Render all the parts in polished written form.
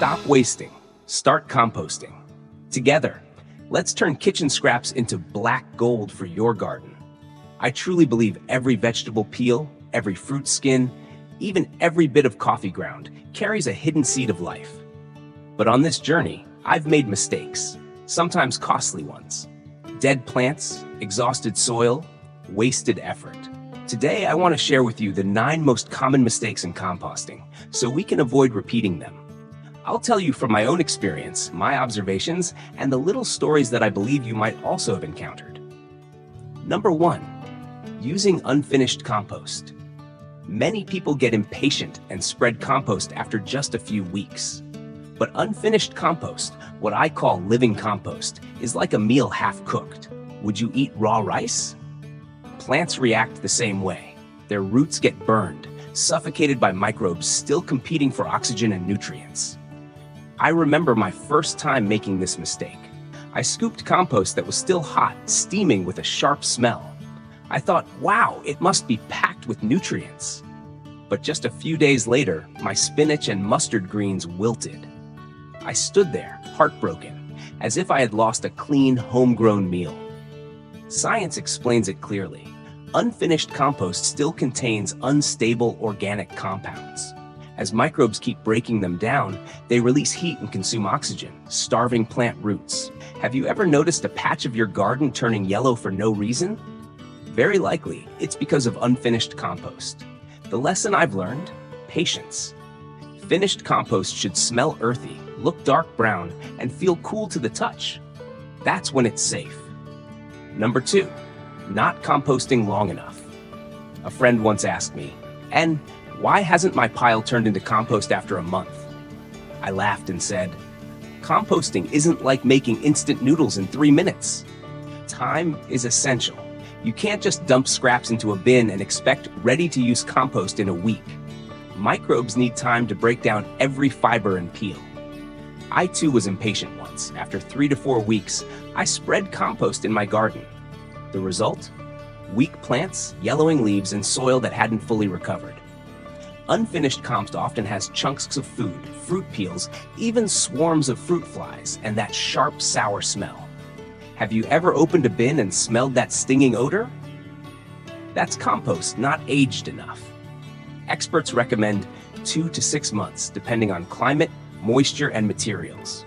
Stop wasting. Start composting. Together, let's turn kitchen scraps into black gold for your garden. I truly believe every vegetable peel, every fruit skin, even every bit of coffee ground carries a hidden seed of life. But on this journey, I've made mistakes, sometimes costly ones. Dead plants, exhausted soil, wasted effort. Today, I want to share with you the 9 most common mistakes in composting, so we can avoid repeating them. I'll tell you from my own experience, my observations, and the little stories that I believe you might also have encountered. Number 1, using unfinished compost. Many people get impatient and spread compost after just a few weeks. But unfinished compost, what I call living compost, is like a meal half cooked. Would you eat raw rice? Plants react the same way. Their roots get burned, suffocated by microbes still competing for oxygen and nutrients. I remember my first time making this mistake. I scooped compost that was still hot, steaming with a sharp smell. I thought, wow, it must be packed with nutrients. But just a few days later, my spinach and mustard greens wilted. I stood there, heartbroken, as if I had lost a clean, homegrown meal. Science explains it clearly. Unfinished compost still contains unstable organic compounds. As microbes keep breaking them down, they release heat and consume oxygen, starving plant roots. Have you ever noticed a patch of your garden turning yellow for no reason? Very likely, it's because of unfinished compost. The lesson I've learned? Patience. Finished compost should smell earthy, look dark brown, and feel cool to the touch. That's when it's safe. Number 2, not composting long enough. A friend once asked me, "And why hasn't my pile turned into compost after a month?" I laughed and said, composting isn't like making instant noodles in 3 minutes. Time is essential. You can't just dump scraps into a bin and expect ready-to-use compost in a week. Microbes need time to break down every fiber and peel. I too was impatient once. After 3 to 4 weeks, I spread compost in my garden. The result? Weak plants, yellowing leaves, and soil that hadn't fully recovered. Unfinished compost often has chunks of food, fruit peels, even swarms of fruit flies, and that sharp, sour smell. Have you ever opened a bin and smelled that stinging odor? That's compost not aged enough. Experts recommend 2 to 6 months, depending on climate, moisture, and materials.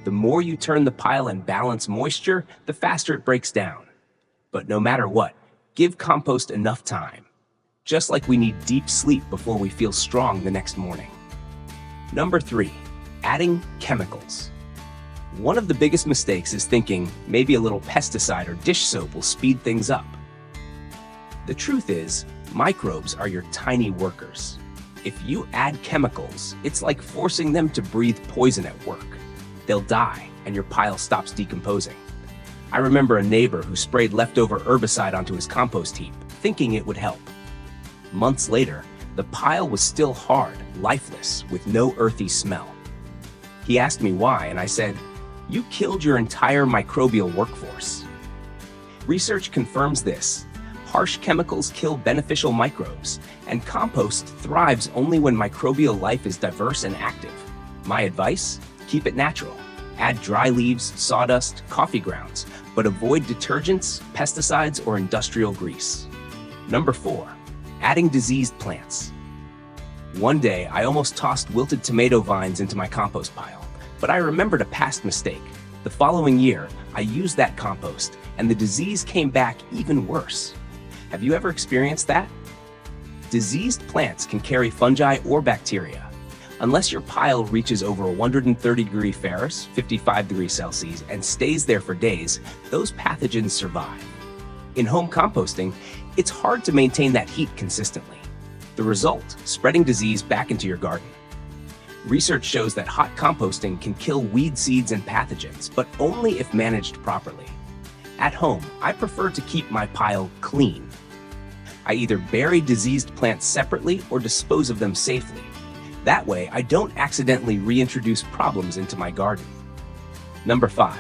The more you turn the pile and balance moisture, the faster it breaks down. But no matter what, give compost enough time. Just like we need deep sleep before we feel strong the next morning. Number 3, adding chemicals. One of the biggest mistakes is thinking maybe a little pesticide or dish soap will speed things up. The truth is, microbes are your tiny workers. If you add chemicals, it's like forcing them to breathe poison at work. They'll die, and your pile stops decomposing. I remember a neighbor who sprayed leftover herbicide onto his compost heap, thinking it would help. Months later, the pile was still hard, lifeless, with no earthy smell. He asked me why, and I said, "You killed your entire microbial workforce." Research confirms this. Harsh chemicals kill beneficial microbes, and compost thrives only when microbial life is diverse and active. My advice? Keep it natural. Add dry leaves, sawdust, coffee grounds, but avoid detergents, pesticides, or industrial grease. Number 4, adding diseased plants. One day, I almost tossed wilted tomato vines into my compost pile, but I remembered a past mistake. The following year, I used that compost, and the disease came back even worse. Have you ever experienced that? Diseased plants can carry fungi or bacteria. Unless your pile reaches over 130 Fahrenheit, 55 degrees Celsius, and stays there for days, those pathogens survive. In home composting, it's hard to maintain that heat consistently. The result, spreading disease back into your garden. Research shows that hot composting can kill weed seeds and pathogens, but only if managed properly. At home, I prefer to keep my pile clean. I either bury diseased plants separately or dispose of them safely. That way, I don't accidentally reintroduce problems into my garden. Number 5,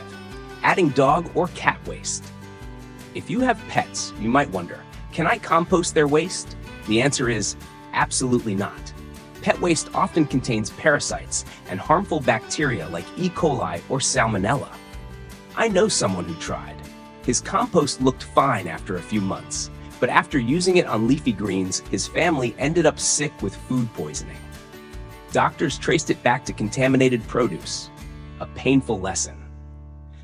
adding dog or cat waste. If you have pets, you might wonder, can I compost their waste? The answer is absolutely not. Pet waste often contains parasites and harmful bacteria like E. coli or Salmonella. I know someone who tried. His compost looked fine after a few months, but after using it on leafy greens, his family ended up sick with food poisoning. Doctors traced it back to contaminated produce. A painful lesson.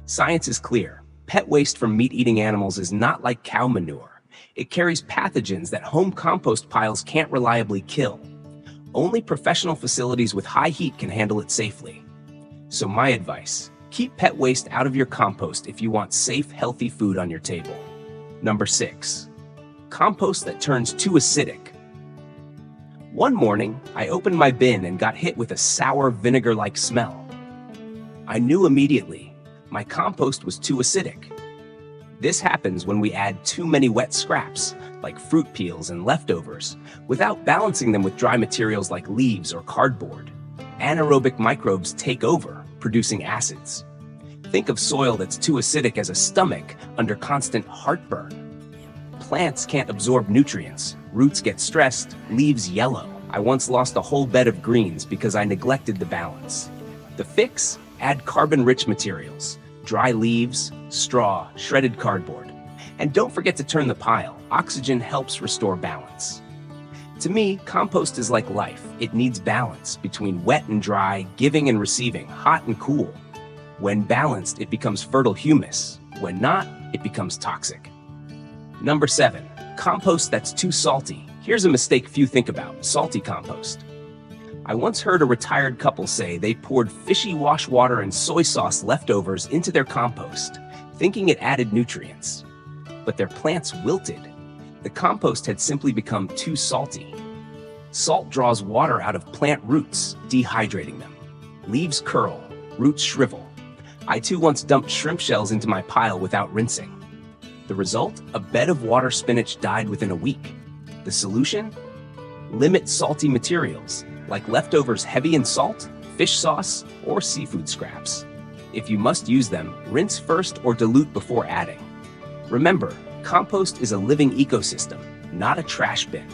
Science is clear. Pet waste from meat-eating animals is not like cow manure. It carries pathogens that home compost piles can't reliably kill. Only professional facilities with high heat can handle it safely. So my advice, keep pet waste out of your compost if you want safe, healthy food on your table. Number 6. Compost that turns too acidic. One morning, I opened my bin and got hit with a sour vinegar-like smell. I knew immediately, my compost was too acidic. This happens when we add too many wet scraps, like fruit peels and leftovers, without balancing them with dry materials like leaves or cardboard. Anaerobic microbes take over, producing acids. Think of soil that's too acidic as a stomach under constant heartburn. Plants can't absorb nutrients, roots get stressed, leaves yellow. I once lost a whole bed of greens because I neglected the balance. The fix? Add carbon-rich materials, dry leaves, straw, shredded cardboard. And don't forget to turn the pile. Oxygen helps restore balance. To me, compost is like life. It needs balance between wet and dry, giving and receiving, hot and cool. When balanced, it becomes fertile humus. When not, it becomes toxic. Number 7, compost that's too salty. Here's a mistake few think about: salty compost. I once heard a retired couple say they poured fishy wash water and soy sauce leftovers into their compost, thinking it added nutrients. But their plants wilted. The compost had simply become too salty. Salt draws water out of plant roots, dehydrating them. Leaves curl, roots shrivel. I too once dumped shrimp shells into my pile without rinsing. The result? A bed of water spinach died within a week. The solution? Limit salty materials, like leftovers heavy in salt, fish sauce, or seafood scraps. If you must use them, rinse first or dilute before adding. Remember, compost is a living ecosystem, not a trash bin.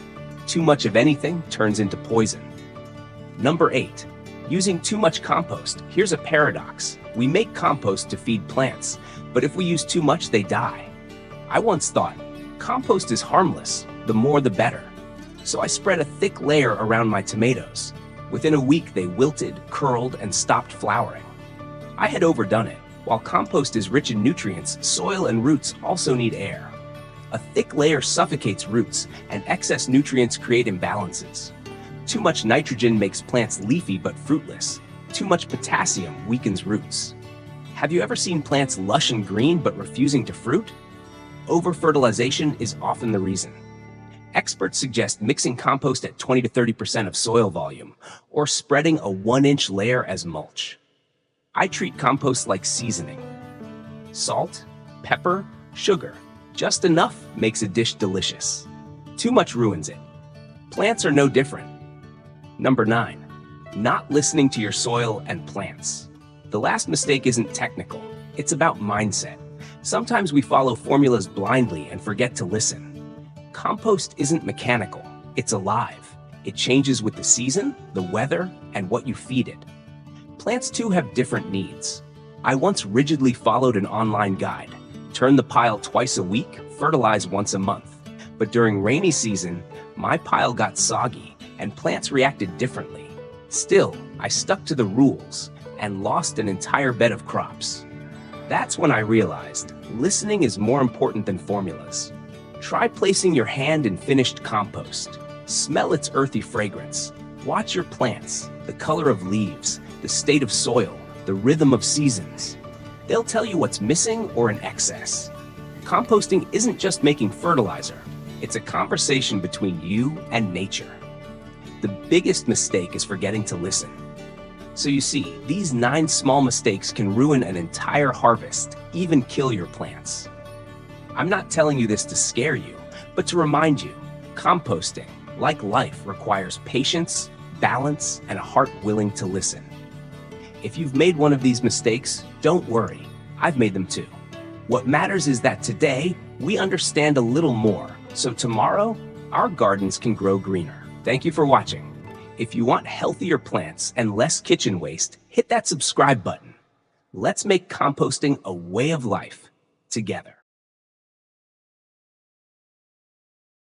Too much of anything turns into poison. Number 8, using too much compost. Here's a paradox. We make compost to feed plants, but if we use too much, they die. I once thought, compost is harmless, the more the better. So I spread a thick layer around my tomatoes. Within a week, they wilted, curled, and stopped flowering. I had overdone it. While compost is rich in nutrients, soil and roots also need air. A thick layer suffocates roots, and excess nutrients create imbalances. Too much nitrogen makes plants leafy but fruitless. Too much potassium weakens roots. Have you ever seen plants lush and green but refusing to fruit? Over-fertilization is often the reason. Experts suggest mixing compost at 20 to 30% of soil volume, or spreading a 1-inch layer as mulch. I treat compost like seasoning. Salt, pepper, sugar. Just enough makes a dish delicious. Too much ruins it. Plants are no different. Number 9, not listening to your soil and plants. The last mistake isn't technical. It's about mindset. Sometimes we follow formulas blindly and forget to listen. Compost isn't mechanical. It's alive. It changes with the season, the weather, and what you feed it. Plants too have different needs. I once rigidly followed an online guide. Turn the pile twice a week, fertilize once a month. But during rainy season, my pile got soggy and plants reacted differently. Still, I stuck to the rules and lost an entire bed of crops. That's when I realized listening is more important than formulas. Try placing your hand in finished compost. Smell its earthy fragrance. Watch your plants, the color of leaves, the state of soil, the rhythm of seasons. They'll tell you what's missing or in excess. Composting isn't just making fertilizer. It's a conversation between you and nature. The biggest mistake is forgetting to listen. So you see, these 9 small mistakes can ruin an entire harvest, even kill your plants. I'm not telling you this to scare you, but to remind you, composting, like life, requires patience, balance, and a heart willing to listen. If you've made one of these mistakes, don't worry. I've made them too. What matters is that today, we understand a little more, so tomorrow, our gardens can grow greener. Thank you for watching. If you want healthier plants and less kitchen waste, hit that subscribe button. Let's make composting a way of life together.